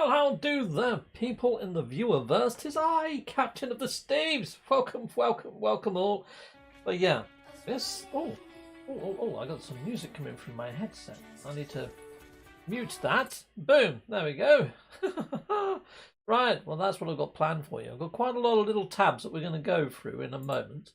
Well, how do the people in the viewerverse? 'Tis I, Captain of the Steves. Welcome, welcome, welcome all. But yeah, this... Oh, I got some music coming through my headset. I need to mute that. Boom, there we go. Right, well that's what I've got planned for you. I've got quite a lot of little tabs that we're going to go through in a moment.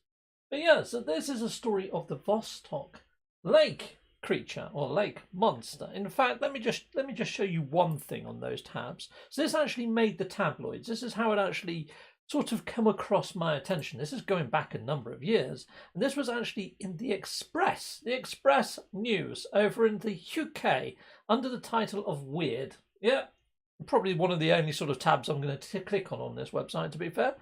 But yeah, so this is a story of the Vostok Lake creature or lake monster. In fact, let me just show you one thing on those tabs. So this actually made the tabloids. This is how it actually sort of come across my attention. This is going back a number of years, and this was actually in the Express News over in the UK under the title of Weird. Yeah, probably one of the only sort of tabs I'm going to click on this website, to be fair.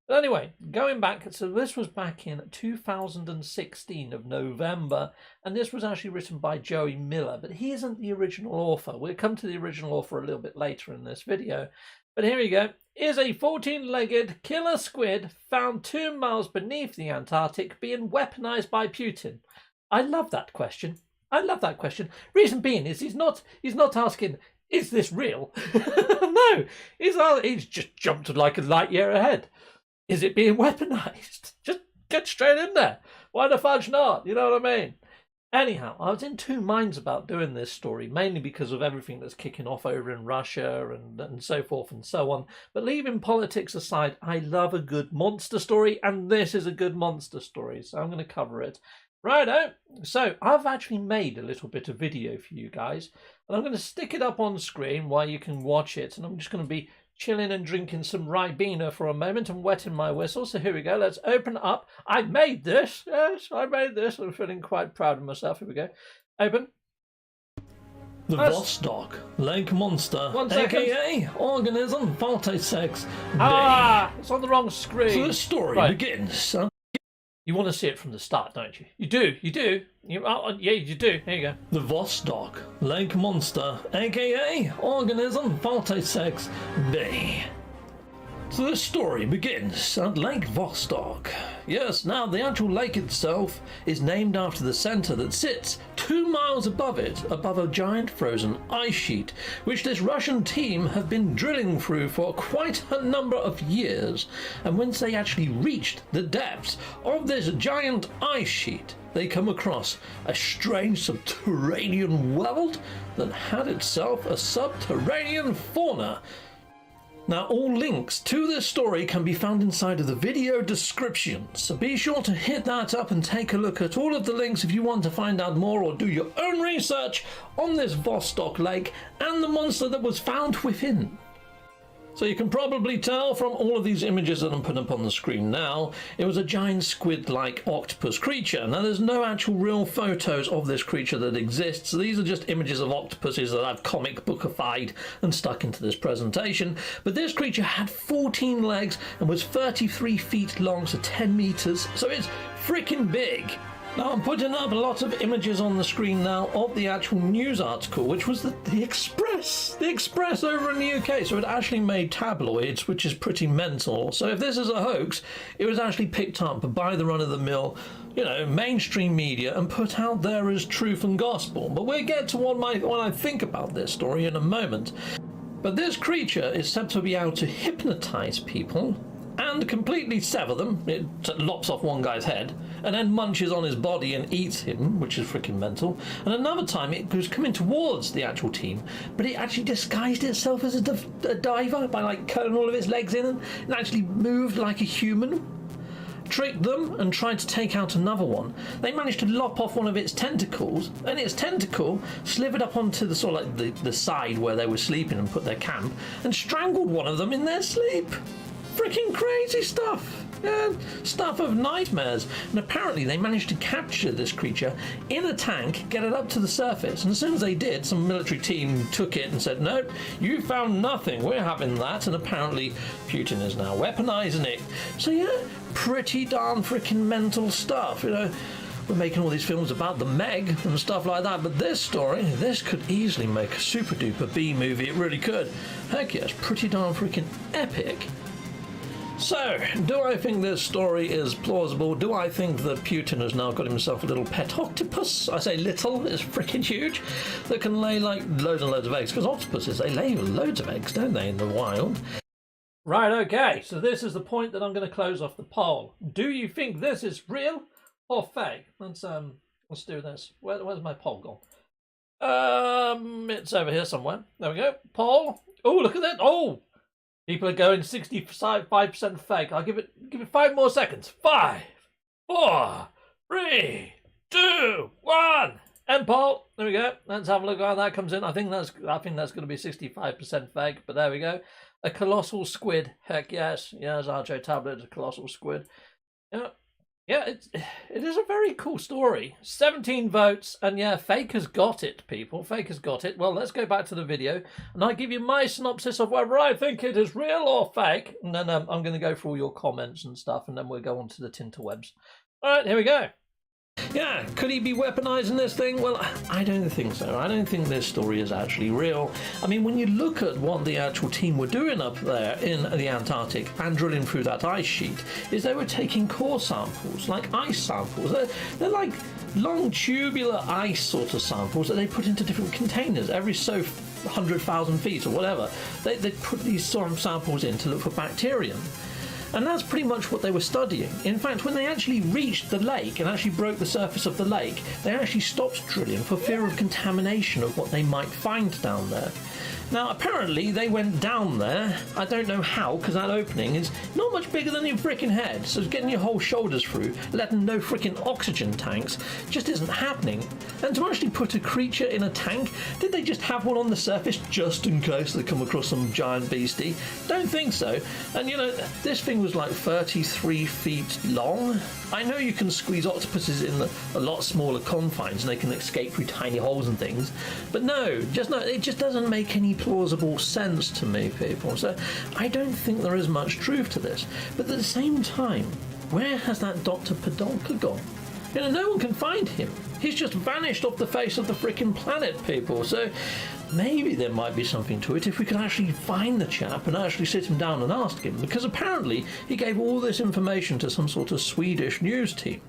But anyway, going back, so this was back in 2016 of November, and this was actually written by Joey Miller, but he isn't the original author. We'll come to the original author a little bit later in this video. But here we go. Is a 14-legged killer squid found 2 miles beneath the Antarctic being weaponized by Putin? I love that question. Reason being is he's not asking, is this real? No, he's just jumped like a light year ahead. Is it being weaponized? Just get straight in there. Why the fudge not? You know what I mean? Anyhow, I was in two minds about doing this story, mainly because of everything that's kicking off over in Russia and so forth and so on. But leaving politics aside, I love a good monster story, and this is a good monster story, so I'm going to cover it. Righto, so I've actually made a little bit of video for you guys, and I'm going to stick it up on screen while you can watch it, and I'm just going to be chilling and drinking some Ribena for a moment and wetting my whistle. So here we go. Let's open up. I made this. Yes, I made this. I'm feeling quite proud of myself. Here we go. Open. The Vostok Lake Monster, aka Organism 46. It's on the wrong screen. So the story begins. You want to see it from the start, don't you? You do. Yeah, you do. Here you go. The Vostok Lake Monster, aka Organism 46b. So this story begins at Lake Vostok. Yes, now the actual lake itself is named after the centre that sits 2 miles above it, above a giant frozen ice sheet, which this Russian team have been drilling through for quite a number of years. And once they actually reached the depths of this giant ice sheet, they come across a strange subterranean world that had itself a subterranean fauna. Now, all links to this story can be found inside of the video description, so be sure to hit that up and take a look at all of the links if you want to find out more or do your own research on this Vostok Lake and the monster that was found within. So you can probably tell from all of these images that I'm putting up on the screen now, it was a giant squid-like octopus creature. Now there's no actual real photos of this creature that exists. So these are just images of octopuses that I've comic bookified and stuck into this presentation. But this creature had 14 legs and was 33 feet long, so 10 meters. So it's freaking big. Now I'm putting up a lot of images on the screen now of the actual news article, which was the Express over in the UK. So it actually made tabloids, which is pretty mental. So if this is a hoax, it was actually picked up by the run-of-the-mill, mainstream media and put out there as truth and gospel. But we'll get to what I think about this story in a moment. But this creature is said to be able to hypnotize people and completely sever them. It lops off one guy's head and then munches on his body and eats him, which is freaking mental. And another time it was coming towards the actual team, but it actually disguised itself as a diver by cutting all of its legs in and actually moved like a human. Tricked them and tried to take out another one. They managed to lop off one of its tentacles, and its tentacle slithered up onto the sort of the side where they were sleeping and put their camp and strangled one of them in their sleep. Freaking crazy stuff. Yeah, stuff of nightmares. And apparently they managed to capture this creature in a tank, get it up to the surface, and as soon as they did, some military team took it and said, no, you found nothing, we're having that. And apparently Putin is now weaponizing it. So yeah, pretty darn freaking mental stuff. We're making all these films about the Meg and stuff like that, but this story, this could easily make a super duper B movie. It really could. Heck yeah, it's pretty darn freaking epic. So, do I think this story is plausible? Do I think that Putin has now got himself a little pet octopus? I say little, it's freaking huge, that can lay like loads and loads of eggs, because octopuses, they lay loads of eggs, don't they, in the wild? Right, okay, so this is the point that I'm going to close off the poll. Do you think this is real or fake? Let's do this. Where's my poll gone? It's over here somewhere. There we go. Poll. Oh, look at that. Oh, people are going 65% fake. I'll give it 5 more seconds. 5, 4, 3, 2, 1. End poll. There we go. Let's have a look how that comes in. I think that's going to be 65% fake, but there we go. A colossal squid. Heck yes. Yes, RJ Tablet, a colossal squid. Yeah, it is a very cool story. 17 votes, and yeah, Fake has got it, people. Fake has got it. Well, let's go back to the video, and I give you my synopsis of whether I think it is real or fake, and then I'm going to go through all your comments and stuff, and then we'll go on to the tinterwebs. All right, here we go. Yeah, could he be weaponizing this thing? Well, I don't think so. I don't think this story is actually real. I mean, when you look at what the actual team were doing up there in the Antarctic and drilling through that ice sheet, is they were taking core samples, like ice samples. They're like long tubular ice sort of samples that they put into different containers every so 100,000 feet or whatever. They put these sort of samples in to look for bacterium. And that's pretty much what they were studying. In fact, when they actually reached the lake and actually broke the surface of the lake, they actually stopped drilling for fear of contamination of what they might find down there. Now, apparently, they went down there. I don't know how, because that opening is not much bigger than your freaking head. So getting your whole shoulders through, letting no freaking oxygen tanks, just isn't happening. And to actually put a creature in a tank, did they just have one on the surface just in case they come across some giant beastie? Don't think so. And you know, this thing was like 33 feet long. I know you can squeeze octopuses in a lot smaller confines and they can escape through tiny holes and things. But no, it just doesn't make any plausible sense to me, people. So I don't think there is much truth to this. But at the same time, where has that Dr. Podolka gone? You know, no one can find him. He's just vanished off the face of the freaking planet, people. So maybe there might be something to it if we could actually find the chap and actually sit him down and ask him, because apparently he gave all this information to some sort of Swedish news team.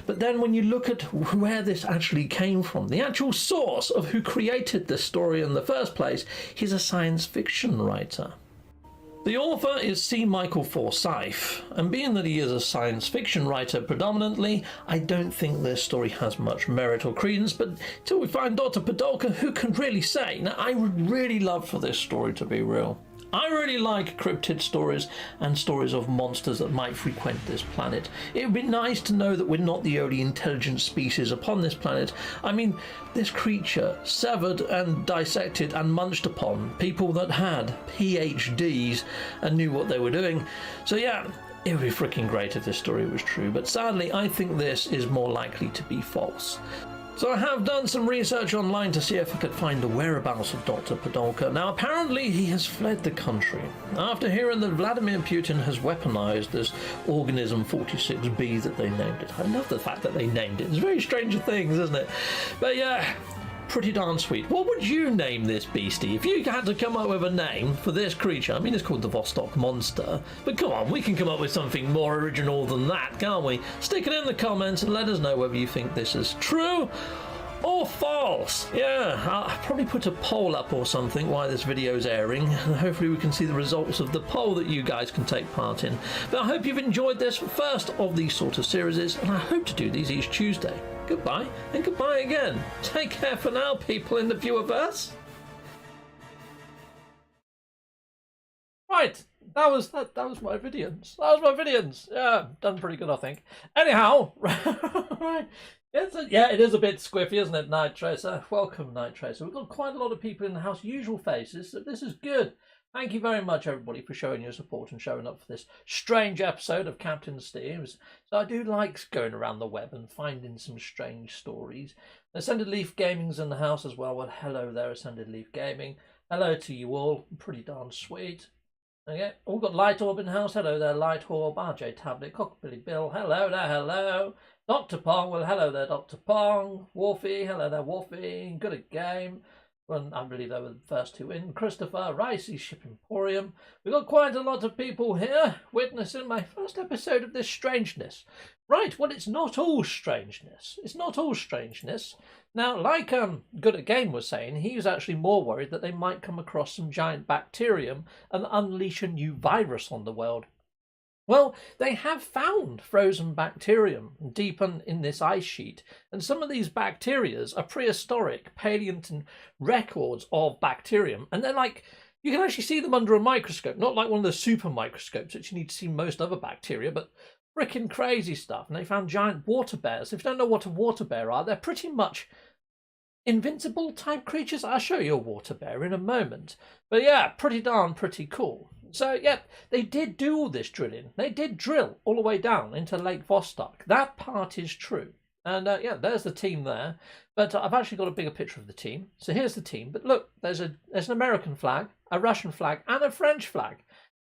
But then when you look at where this actually came from, the actual source of who created this story in the first place, he's a science fiction writer. The author is C. Michael Forsyth, and being that he is a science fiction writer predominantly, I don't think this story has much merit or credence, but till we find Dr. Podolka, who can really say? Now, I would really love for this story to be real. I really like cryptid stories and stories of monsters that might frequent this planet. It would be nice to know that we're not the only intelligent species upon this planet. I mean, this creature severed and dissected and munched upon people that had PhDs and knew what they were doing. So yeah, it would be freaking great if this story was true, but sadly I think this is more likely to be false. So I have done some research online to see if I could find the whereabouts of Dr. Podolka. Now, apparently he has fled the country after hearing that Vladimir Putin has weaponized this Organism 46B that they named it. I love the fact that they named it. It's very Stranger Things, isn't it? But yeah, pretty darn sweet. What would you name this beastie? If you had to come up with a name for this creature, I mean, it's called the Vostok Monster, but come on, we can come up with something more original than that, can't we? Stick it in the comments and let us know whether you think this is true or false. Yeah, I'll probably put a poll up or something while this video is airing, and hopefully we can see the results of the poll that you guys can take part in. But I hope you've enjoyed this first of these sort of series, and I hope to do these each Tuesday. Goodbye, and goodbye again. Take care for now, people in the viewerverse. Right, that was my videos. That was my videos. Yeah, done pretty good, I think. Anyhow, right. It is a bit squiffy, isn't it, Night Tracer? Welcome, Night Tracer. We've got quite a lot of people in the house, usual faces, so this is good. Thank you very much, everybody, for showing your support and showing up for this strange episode of Captain Steams. So I do like going around the web and finding some strange stories. Ascended Leaf Gaming's in the house as well. Well, hello there, Ascended Leaf Gaming. Hello to you all. Pretty darn sweet. Okay, all got Light Orb in the house. Hello there, Light Orb. RJ Tablet, Cockbilly Bill. Hello there, hello. Dr. Pong, well, hello there, Dr. Pong. Wolfie, hello there, Wolfie. Good at game. Well, I believe they were the first two in. Christopher, Ricey's Ship Emporium. We've got quite a lot of people here witnessing my first episode of this strangeness. Right, well, it's not all strangeness. It's not all strangeness. Now, like Good at Game was saying, he's actually more worried that they might come across some giant bacterium and unleash a new virus on the world. Well, they have found frozen bacterium deep in this ice sheet, and some of these bacterias are prehistoric paleontine records of bacterium, and they're like, you can actually see them under a microscope, not like one of the super microscopes that you need to see most other bacteria, but freaking crazy stuff. And they found giant water bears. If you don't know what a water bear are, they're pretty much invincible type creatures. I'll show you a water bear in a moment. But yeah, pretty cool. So yeah, they did do all this drilling. They did drill all the way down into Lake Vostok. That part is true. And yeah, there's the team there. But I've actually got a bigger picture of the team. So here's the team. But look, there's an American flag, a Russian flag, and a French flag.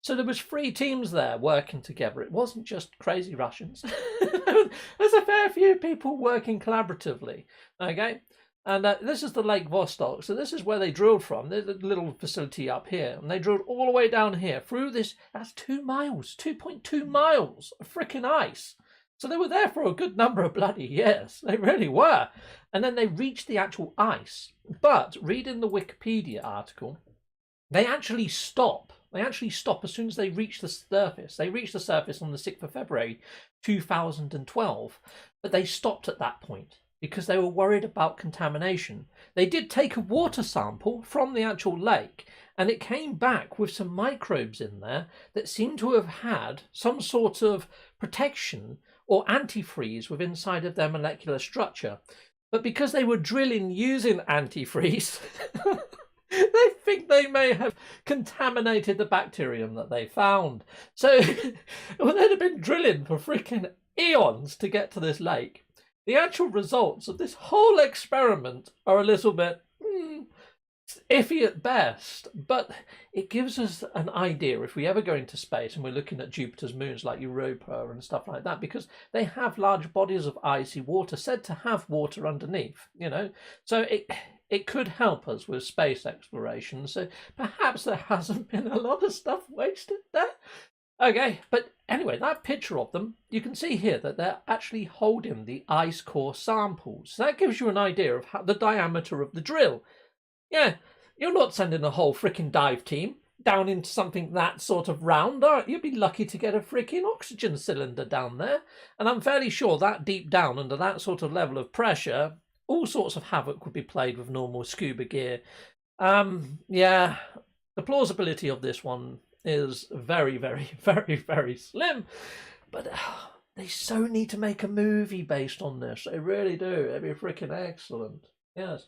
So there was 3 teams there working together. It wasn't just crazy Russians. There's a fair few people working collaboratively. Okay. And this is the Lake Vostok. So this is where they drilled from. There's a little facility up here. And they drilled all the way down here through this. That's 2 miles, 2.2 miles of freaking ice. So they were there for a good number of bloody years. They really were. And then they reached the actual ice. But reading the Wikipedia article, they actually stop. They actually stop as soon as they reach the surface. They reached the surface on the 6th of February 2012. But they stopped at that point, because they were worried about contamination. They did take a water sample from the actual lake, and it came back with some microbes in there that seemed to have had some sort of protection or antifreeze within inside of their molecular structure. But because they were drilling using antifreeze, they think they may have contaminated the bacterium that they found. So well, they'd have been drilling for freaking eons to get to this lake. The actual results of this whole experiment are a little bit iffy at best, but it gives us an idea if we ever go into space and we're looking at Jupiter's moons like Europa and stuff like that, because they have large bodies of icy water said to have water underneath, you know, so it could help us with space exploration. So perhaps there hasn't been a lot of stuff wasted there. Okay, but anyway, that picture of them, you can see here that they're actually holding the ice core samples. So that gives you an idea of how the diameter of the drill. Yeah, you're not sending a whole freaking dive team down into something that sort of round, are you? You'd be lucky to get a freaking oxygen cylinder down there. And I'm fairly sure that deep down under that sort of level of pressure, all sorts of havoc would be played with normal scuba gear. Yeah, the plausibility of this one is very, very, very, very slim. But they so need to make a movie based on this. They really do. It'd be freaking excellent. Yes.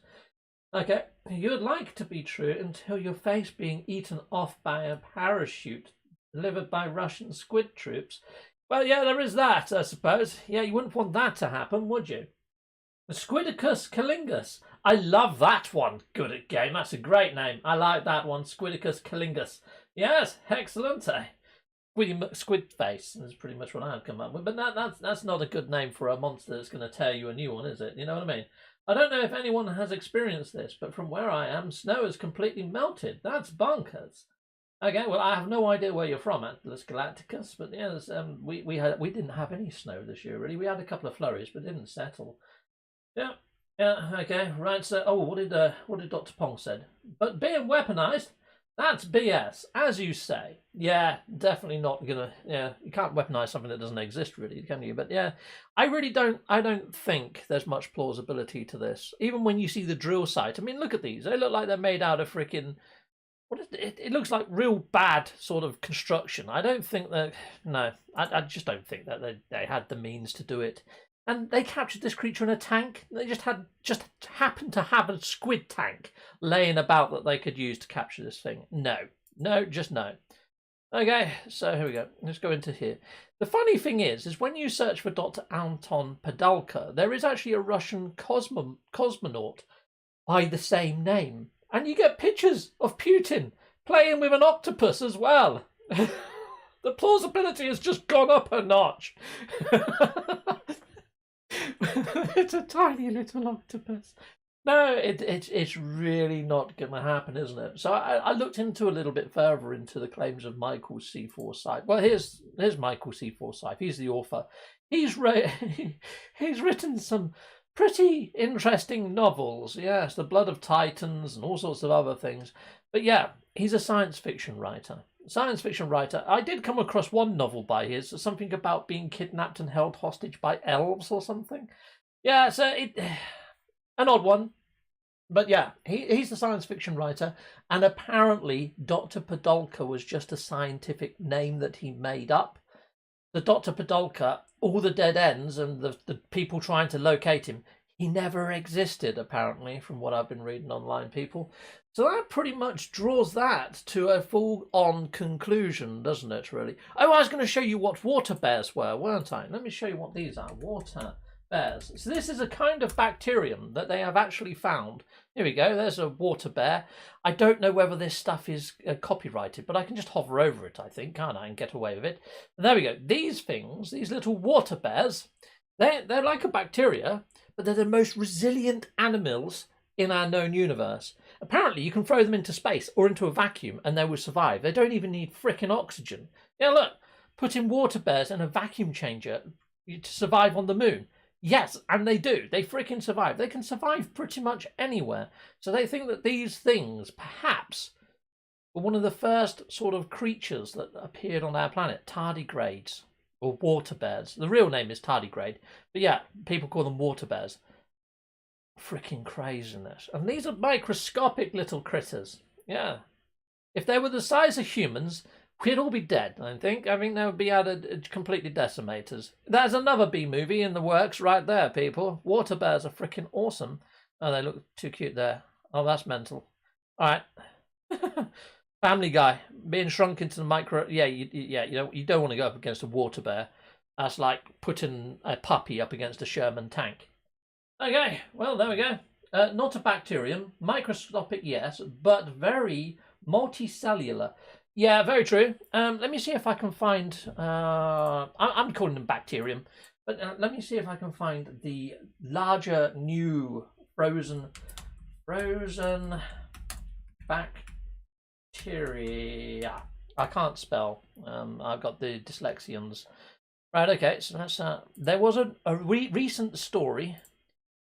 Okay. You'd like to be true until your face being eaten off by a parachute delivered by Russian squid troops. Well, yeah, there is that, I suppose. Yeah, you wouldn't want that to happen, would you? The Squidicus calingus. I love that one. Good at game. That's a great name. I like that one. Squidicus calingus. Yes, excellent. Squid face is pretty much what I've come up with. But that's not a good name for a monster that's going to tear you a new one, is it? You know what I mean? I don't know if anyone has experienced this, but from where I am, snow is completely melted. That's bonkers. Okay, well, I have no idea where you're from, Atlas Galacticus, but yes, we didn't have any snow this year, really. We had a couple of flurries, but didn't settle. Yeah, okay, right. So, what did Dr. Pong said? But being weaponized, that's BS, as you say. Yeah, definitely not gonna. Yeah, you can't weaponize something that doesn't exist, really, can you? But yeah, I don't think there's much plausibility to this. Even when you see the drill site, I mean, look at these. They look like they're made out of freaking. What is it? It looks like real bad sort of construction. I don't think that. No, I just don't think that they had the means to do it. And they captured this creature in a tank. They just happened to have a squid tank laying about that they could use to capture this thing. No, just no. Okay, so here we go. Let's go into here. The funny thing is when you search for Dr. Anton Padalka, there is actually a Russian cosmonaut by the same name. And you get pictures of Putin playing with an octopus as well. The plausibility has just gone up a notch. It's a tiny little octopus. No, it's really not going to happen, isn't it? So I looked into a little bit further into the claims of Michael C. Forsyth. Well, here's Michael C. Forsyth. He's the author. He's written some pretty interesting novels. Yes, The Blood of Titans and all sorts of other things. But yeah, he's a science fiction writer. I did come across one novel by his, something about being kidnapped and held hostage by elves or something. Yeah, so an odd one. But yeah, he's a science fiction writer, and apparently Dr. Podolka was just a scientific name that he made up. The Dr. Podolka, all the dead ends and the people trying to locate him, he never existed, apparently, from what I've been reading online, people. So that pretty much draws that to a full-on conclusion, doesn't it, really? Oh, I was going to show you what water bears were, weren't I? Let me show you what these are. Water bears. So this is a kind of bacterium that they have actually found. Here we go, there's a water bear. I don't know whether this stuff is copyrighted, but I can just hover over it, I think, can't I, and get away with it. There we go. These things, these little water bears, they're like a bacteria, but they're the most resilient animals in our known universe. Apparently, you can throw them into space or into a vacuum and they will survive. They don't even need frickin' oxygen. Yeah, look, putting water bears in a vacuum changer to survive on the moon. Yes, and they do. They freaking survive. They can survive pretty much anywhere. So they think that these things, perhaps, were one of the first sort of creatures that appeared on our planet. Tardigrades, or water bears. The real name is tardigrade. But yeah, people call them water bears. Freaking craziness. And these are microscopic little critters. Yeah. If they were the size of humans, we'd all be dead, I think. I think they would be completely decimators. There's another B movie in the works right there, people. Water bears are freaking awesome. Oh, they look too cute there. Oh, that's mental. All right. Family Guy. Being shrunk into the micro... Yeah, you don't want to go up against a water bear. That's like putting a puppy up against a Sherman tank. Okay, well, there we go. Not a bacterium. Microscopic, yes, but very multicellular. Yeah, very true. Let me see if I can find... I'm calling them bacterium. But let me see if I can find the larger, new, frozen bacteria. I can't spell. I've got the dyslexians. Right, okay, so that's... there was a recent story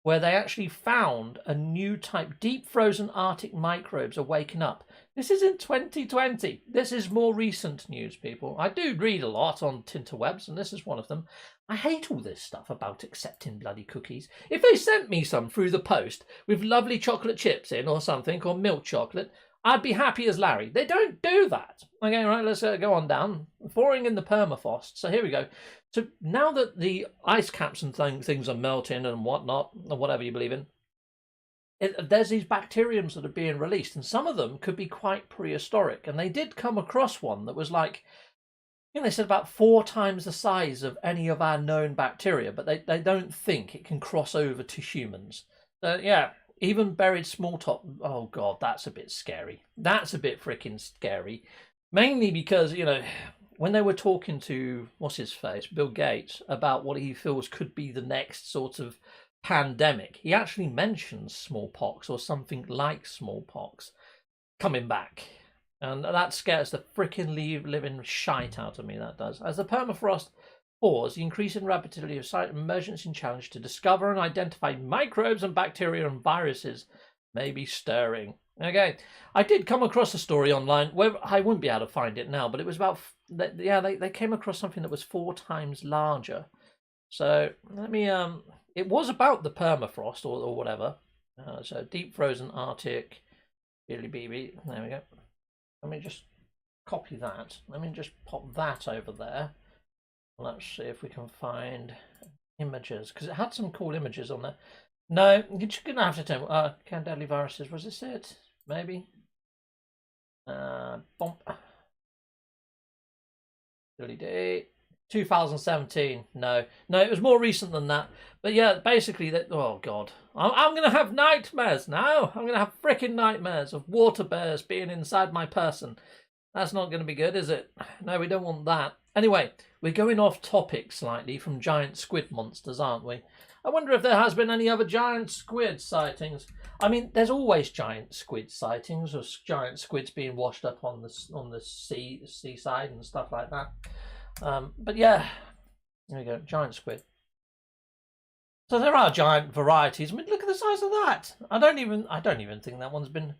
where they actually found a new type. Deep frozen Arctic microbes are waking up. This is in 2020. This is more recent news, people. I do read a lot on Tinterwebs, and this is one of them. I hate all this stuff about accepting bloody cookies. If they sent me some through the post with lovely chocolate chips in or something, or milk chocolate, I'd be happy as Larry. They don't do that. Okay, right, let's go on down. Thawing in the permafrost. So here we go. So now that the ice caps and things are melting and whatnot, or whatever you believe in, there's these bacteriums that are being released, and some of them could be quite prehistoric. And they did come across one that was like, they said about 4 times the size of any of our known bacteria, but they don't think it can cross over to humans. So yeah, even buried small top. Oh God, that's a bit scary. That's a bit freaking scary. Mainly because, when they were talking to, what's his face, Bill Gates, about what he feels could be the next sort of pandemic, he actually mentions smallpox or something like smallpox coming back. And that scares the freaking living shite out of me, that does. As the permafrost thaws, the increasing rapidity of science emergency challenge to discover and identify microbes and bacteria and viruses may be stirring. Okay, I did come across a story online where I wouldn't be able to find it now, but it was about, they came across something that was 4 times larger. So let me, it was about the permafrost or whatever. So deep frozen Arctic, Billy BB, there we go. Let me just copy that. Let me just pop that over there. Let's see if we can find images, because it had some cool images on there. No, you're just going to have to tell can deadly viruses, was this it? Maybe. Bump. 2017. No, it was more recent than that. But yeah, basically, oh God. I'm going to have nightmares now. I'm going to have freaking nightmares of water bears being inside my person. That's not going to be good, is it? No, we don't want that. Anyway, we're going off topic slightly from giant squid monsters, aren't we? I wonder if there has been any other giant squid sightings. I mean, there's always giant squid sightings, or giant squids being washed up on the seaside and stuff like that. But yeah, there we go, giant squid. So there are giant varieties. I mean, look at the size of that. I don't even think that one's been.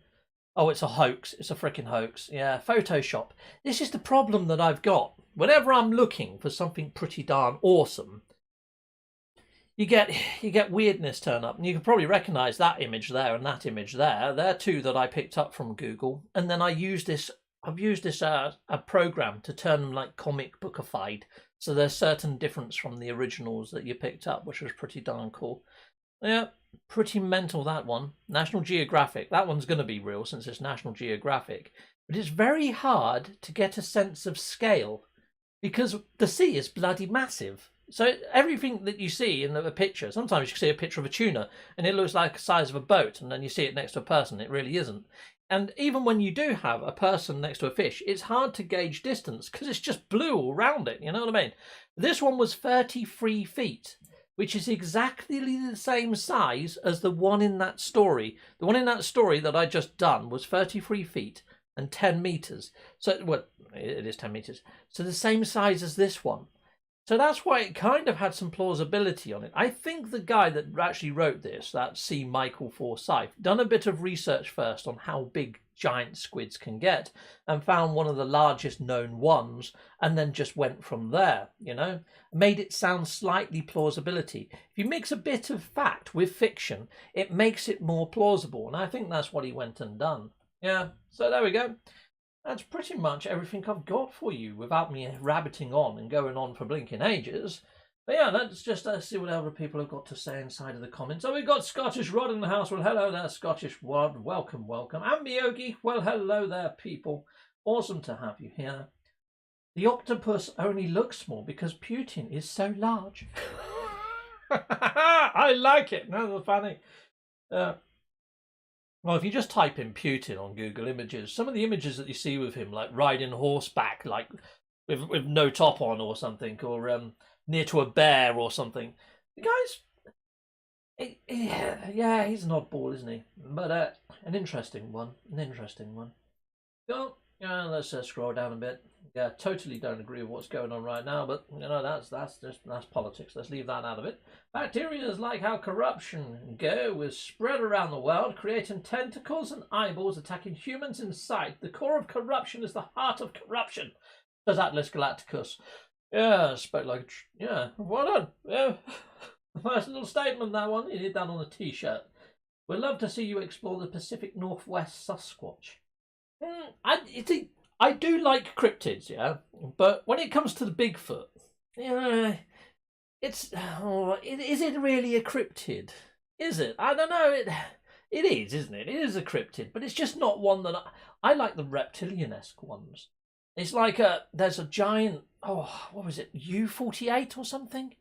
Oh, it's a hoax. It's a freaking hoax. Yeah, Photoshop. This is the problem that I've got. Whenever I'm looking for something pretty darn awesome, you get weirdness turn up, and you can probably recognise that image there and that image there. They're two that I picked up from Google, and then I've used this a program to turn them like comic bookified. So there's certain difference from the originals that you picked up, which was pretty darn cool. Yeah, pretty mental, that one. National Geographic. That one's going to be real since it's National Geographic. But it's very hard to get a sense of scale because the sea is bloody massive. So everything that you see in the picture, sometimes you see a picture of a tuna and it looks like the size of a boat, and then you see it next to a person. It really isn't. And even when you do have a person next to a fish, it's hard to gauge distance because it's just blue all around it. You know what I mean? This one was 33 feet, which is exactly the same size as the one in that story. The one in that story that I just done was 33 feet and 10 meters. So, well, it is 10 meters. So the same size as this one. So that's why it kind of had some plausibility on it. I think the guy that actually wrote this, that C. Michael Forsyth, done a bit of research first on how big giant squids can get and found one of the largest known ones and then just went from there, you know, made it sound slightly plausibility. If you mix a bit of fact with fiction, it makes it more plausible, and I think that's what he went and done. Yeah, so there we go. That's pretty much everything I've got for you without me rabbiting on and going on for blinking ages. But yeah, let's just see what other people have got to say inside of the comments. Oh, we've got Scottish Rod in the house. Well, hello there, Scottish Rod. Welcome, welcome. And Miyogi. Well, hello there, people. Awesome to have you here. The octopus only looks small because Putin is so large. I like it. No, that's funny. Well, if you just type in Putin on Google Images, some of the images that you see with him, like riding horseback, like with no top on or something, or near to a bear or something, the guy's, yeah, he's an oddball, isn't he? But an interesting one, Well, yeah, let's scroll down a bit. Yeah, totally don't agree with what's going on right now, but you know that's politics. Let's leave that out of it. Bacteria is like how corruption is spread around the world, creating tentacles and eyeballs attacking humans in sight. The core of corruption is the heart of corruption, says Atlas Galacticus. Yeah, spoke like yeah. Well done. Yeah, nice little statement, that one. You need that on a T-shirt. We'd love to see you explore the Pacific Northwest Sasquatch. I do like cryptids, yeah, but when it comes to the Bigfoot, yeah, is it really a cryptid? Is it? I don't know. It is, isn't it? It is a cryptid, but it's just not one that I like. The reptilian-esque ones. It's like there's a giant. Oh, what was it? U-48 or something?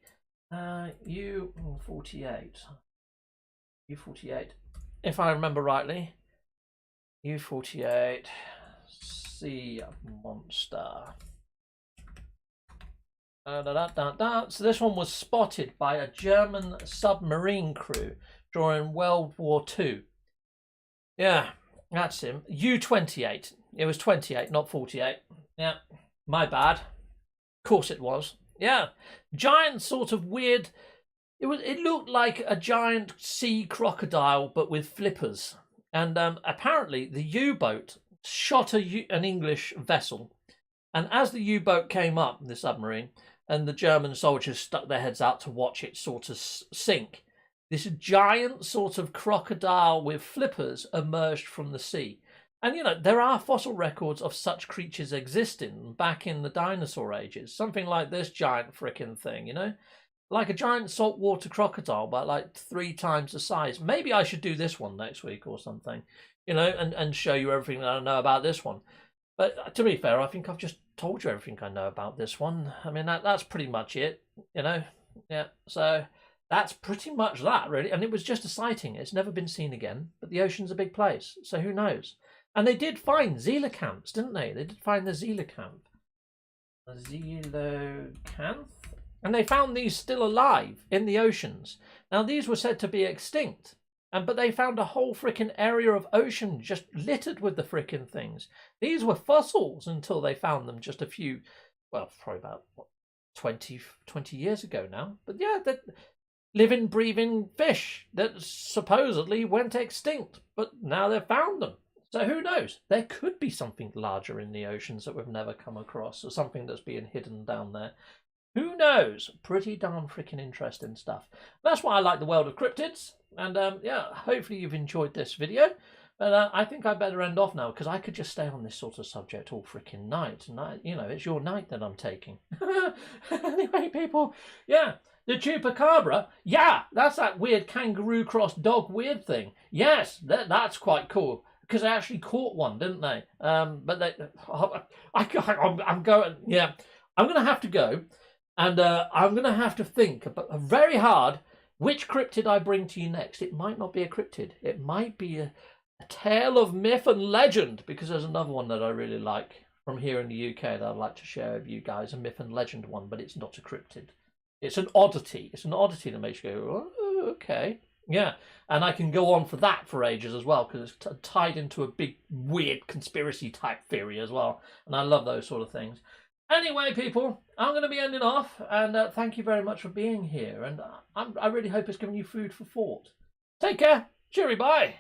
U-48. U-48, if I remember rightly. U-48. Sea monster. So this one was spotted by a German submarine crew during World War II. Yeah, that's him. U-28. It was 28, not 48. Yeah, my bad. Of course it was. Yeah, giant sort of weird. It looked like a giant sea crocodile, but with flippers. And apparently the U-boat shot an English vessel, and as the U-boat came up, the submarine, and the German soldiers stuck their heads out to watch it sort of sink, this giant sort of crocodile with flippers emerged from the sea. And you know, there are fossil records of such creatures existing back in the dinosaur ages, something like this giant frickin' thing, you know, like a giant saltwater crocodile, but like 3 times the size. Maybe I should do this one next week or something, you know, and show you everything that I know about this one. But to be fair, I think I've just told you everything I know about this one. I mean, that's pretty much it, you know. Yeah, so that's pretty much that, really. And it was just a sighting. It's never been seen again, but the ocean's a big place, so who knows? And they did find coelacanths, didn't they? They did find the coelacanth. A coelacanth? and they found these still alive in the oceans. Now, these were said to be extinct, but they found a whole frickin' area of ocean just littered with the frickin' things. These were fossils until they found them just a few, well, probably about, 20 years ago now. But yeah, that living, breathing fish that supposedly went extinct, but now they've found them. So who knows? There could be something larger in the oceans that we've never come across, or something that's being hidden down there. Who knows? Pretty darn freaking interesting stuff. That's why I like the world of cryptids. And yeah, hopefully you've enjoyed this video. But I think I better end off now, because I could just stay on this sort of subject all freaking night. And you know, it's your night that I'm taking. Anyway, people, yeah. The chupacabra, yeah, that's that weird kangaroo cross dog weird thing. Yes, that's quite cool. Because they actually caught one, didn't they? But they, I'm going, yeah, I'm going to have to go. And I'm going to have to think very hard which cryptid I bring to you next. It might not be a cryptid. It might be a tale of myth and legend, because there's another one that I really like from here in the UK that I'd like to share with you guys, a myth and legend one, but it's not a cryptid. It's an oddity. It's an oddity that makes you go, oh, okay. Yeah, and I can go on for that for ages as well, because it's tied into a big, weird conspiracy type theory as well. And I love those sort of things. Anyway, people, I'm going to be ending off, and thank you very much for being here. And I really hope it's given you food for thought. Take care. Cheery, bye.